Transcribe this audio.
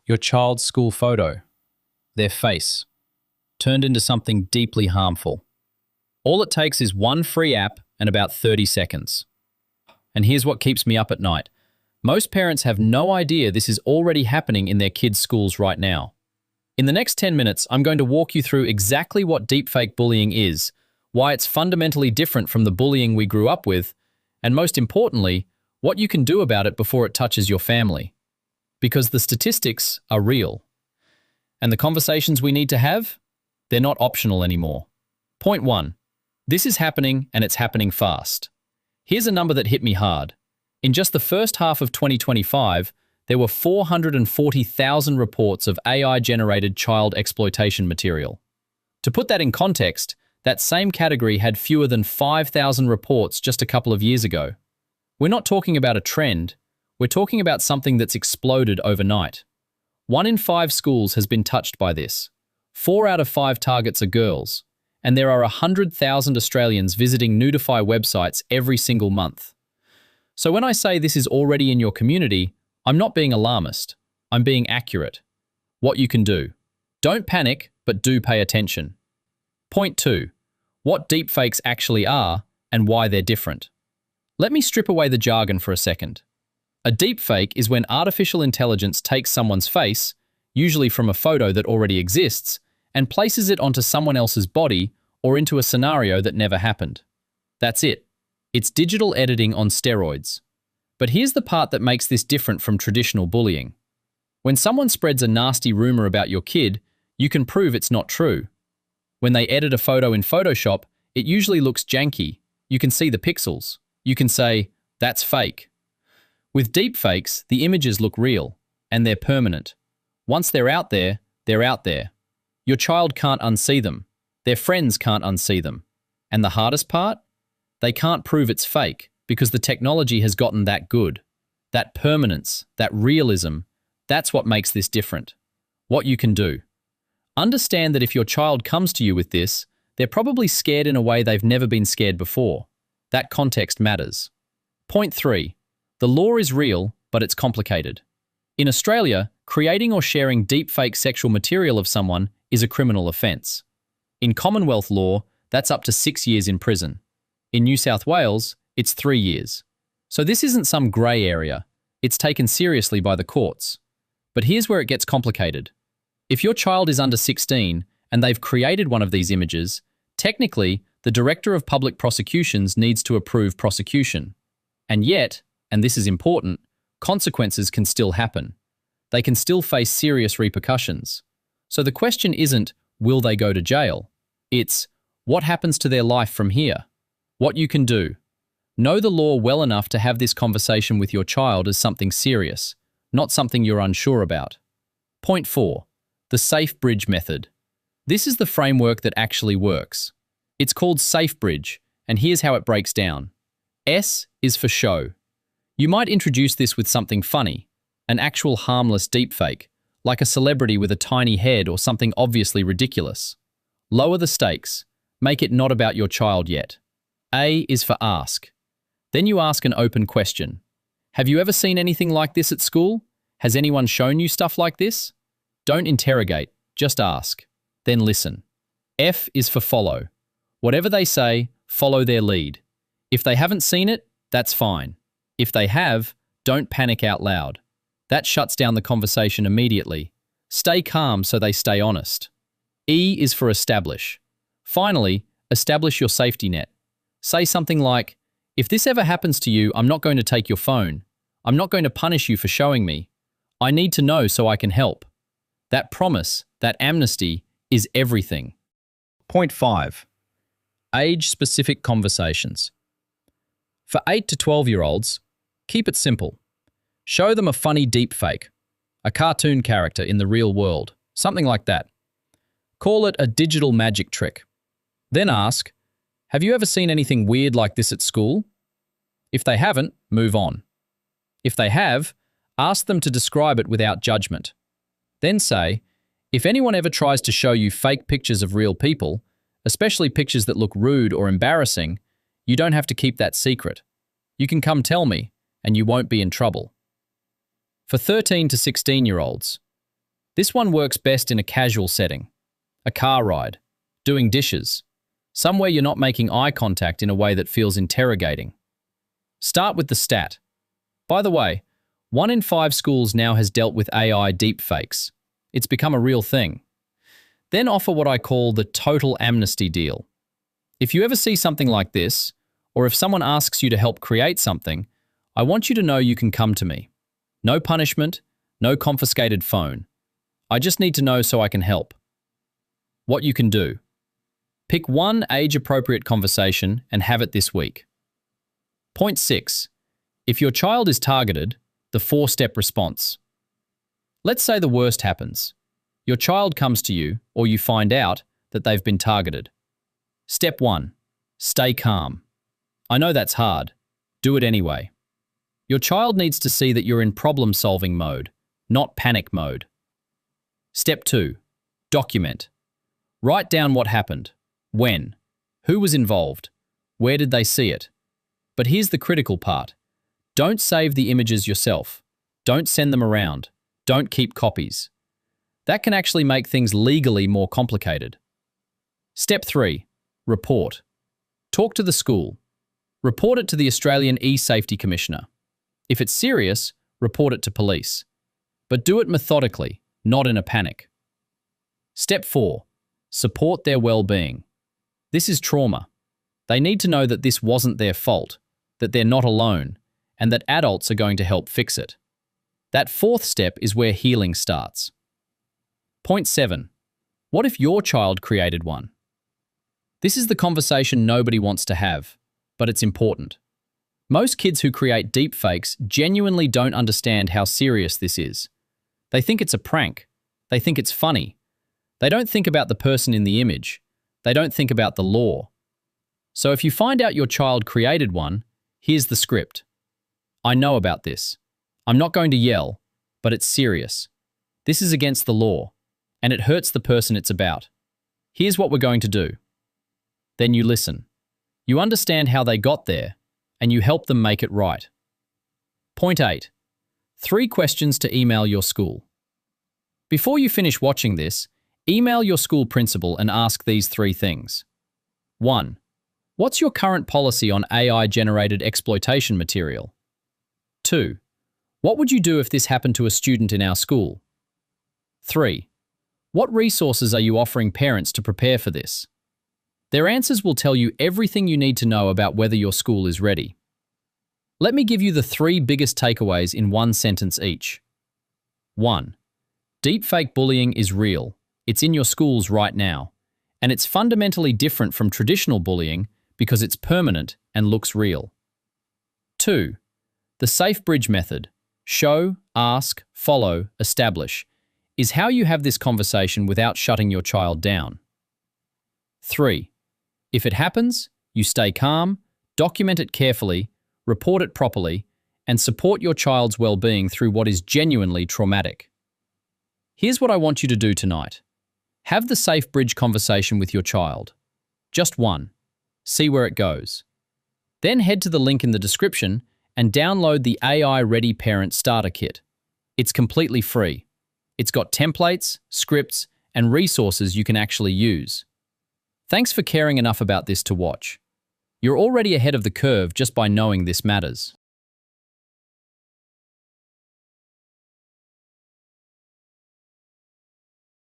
Your child's school photo, their face, turned into something deeply harmful. All it takes is one free app and about 30 seconds. And here's what keeps me up at night. Most parents have no idea this is already happening in their kids' schools right now. In the next 10 minutes, I'm going to walk you through exactly what deepfake bullying is, why it's fundamentally different from the bullying we grew up with, and most importantly, what you can do about it before it touches your family. Because the statistics are real. And the conversations we need to have, they're not optional anymore. Point 1. This is happening, and it's happening fast. Here's a number that hit me hard. In just the first half of 2025, there were 440,000 reports of AI-generated child exploitation material. To put that in context, that same category had fewer than 5,000 reports just a couple of years ago. We're not talking about a trend. We're talking about something that's exploded overnight. 1 in 5 schools has been touched by this. 4 out of 5 targets are girls. And there are 100,000 Australians visiting Nudify websites every single month. So when I say this is already in your community, I'm not being alarmist. I'm being accurate. What you can do. Don't panic, but do pay attention. Point 2. What deepfakes actually are and why they're different. Let me strip away the jargon for a second. A deepfake is when artificial intelligence takes someone's face, usually from a photo that already exists, and places it onto someone else's body or into a scenario that never happened. That's it. It's digital editing on steroids. But here's the part that makes this different from traditional bullying. When someone spreads a nasty rumor about your kid, you can prove it's not true. When they edit a photo in Photoshop, it usually looks janky. You can see the pixels. You can say, that's fake. With deepfakes, the images look real, and they're permanent. Once they're out there, they're out there. Your child can't unsee them. Their friends can't unsee them. And the hardest part? They can't prove it's fake because the technology has gotten that good. That permanence, that realism, that's what makes this different. What you can do. Understand that if your child comes to you with this, they're probably scared in a way they've never been scared before. That context matters. Point 3. The law is real, but it's complicated. In Australia, creating or sharing deepfake sexual material of someone is a criminal offence. In Commonwealth law, that's up to 6 years in prison. In New South Wales, it's 3 years. So this isn't some grey area. It's taken seriously by the courts. But here's where it gets complicated. If your child is under 16 and they've created one of these images, technically, the Director of Public Prosecutions needs to approve prosecution. And yet, and this is important, consequences can still happen. They can still face serious repercussions. So the question isn't, will they go to jail? It's, what happens to their life from here? What you can do. Know the law well enough to have this conversation with your child as something serious, not something you're unsure about. Point 4. The Safe Bridge Method. This is the framework that actually works. It's called Safe Bridge, and here's how it breaks down. S is for show. You might introduce this with something funny, an actual harmless deepfake, like a celebrity with a tiny head or something obviously ridiculous. Lower the stakes. Make it not about your child yet. A is for ask. Then you ask an open question. Have you ever seen anything like this at school? Has anyone shown you stuff like this? Don't interrogate, just ask. Then listen. F is for follow. Whatever they say, follow their lead. If they haven't seen it, that's fine. If they have, don't panic out loud. That shuts down the conversation immediately. Stay calm so they stay honest. E is for establish. Finally, establish your safety net. Say something like, if this ever happens to you, I'm not going to take your phone. I'm not going to punish you for showing me. I need to know so I can help. That promise, that amnesty, is everything. Point 5. Age-specific conversations. For 8 to 12-year-olds, keep it simple. Show them a funny deepfake, a cartoon character in the real world, something like that. Call it a digital magic trick. Then ask, have you ever seen anything weird like this at school? If they haven't, move on. If they have, ask them to describe it without judgment. Then say, if anyone ever tries to show you fake pictures of real people, especially pictures that look rude or embarrassing, you don't have to keep that secret. You can come tell me, and you won't be in trouble. For 13 to 16-year-olds, This one works best in a casual setting, a car ride, doing dishes, somewhere you're not making eye contact in a way that feels interrogating. Start with the stat. By the way, 1 in 5 schools now has dealt with AI deepfakes. It's become a real thing. Then offer what I call the total amnesty deal. If you ever see something like this, or if someone asks you to help create something, I want you to know you can come to me. No punishment, no confiscated phone. I just need to know so I can help. What you can do. Pick one age-appropriate conversation and have it this week. Point 6. If your child is targeted, the 4-step response. Let's say the worst happens. Your child comes to you, or you find out that they've been targeted. Step 1. Stay calm. I know that's hard. Do it anyway. Your child needs to see that you're in problem-solving mode, not panic mode. Step 2. Document. Write down what happened, when, who was involved, where did they see it. But here's the critical part. Don't save the images yourself. Don't send them around. Don't keep copies. That can actually make things legally more complicated. Step 3. Report. Talk to the school. Report it to the Australian E-Safety Commissioner. If it's serious, report it to police. But do it methodically, not in a panic. Step 4. Support their well-being. This is trauma. They need to know that this wasn't their fault, that they're not alone, and that adults are going to help fix it. That 4th step is where healing starts. Point 7. What if your child created one? This is the conversation nobody wants to have, but it's important. Most kids who create deepfakes genuinely don't understand how serious this is. They think it's a prank. They think it's funny. They don't think about the person in the image. They don't think about the law. So if you find out your child created one, here's the script. I know about this. I'm not going to yell, but it's serious. This is against the law, and it hurts the person it's about. Here's what we're going to do. Then you listen. You understand how they got there, and you help them make it right. Point 8. 3 questions to email your school. Before you finish watching this, email your school principal and ask these 3 things. 1. What's your current policy on AI-generated exploitation material? 2. What would you do if this happened to a student in our school? 3. What resources are you offering parents to prepare for this? Their answers will tell you everything you need to know about whether your school is ready. Let me give you the 3 biggest takeaways in 1 sentence each. 1. Deepfake bullying is real. It's in your schools right now. And it's fundamentally different from traditional bullying because it's permanent and looks real. 2. The safe bridge method, show, ask, follow, establish, is how you have this conversation without shutting your child down. 3. If it happens, you stay calm, document it carefully, report it properly, and support your child's well-being through what is genuinely traumatic. Here's what I want you to do tonight. Have the safe bridge conversation with your child. Just one. See where it goes. Then head to the link in the description and download the AI Ready Parent Starter Kit. It's completely free. It's got templates, scripts, and resources you can actually use. Thanks for caring enough about this to watch. You're already ahead of the curve just by knowing this matters.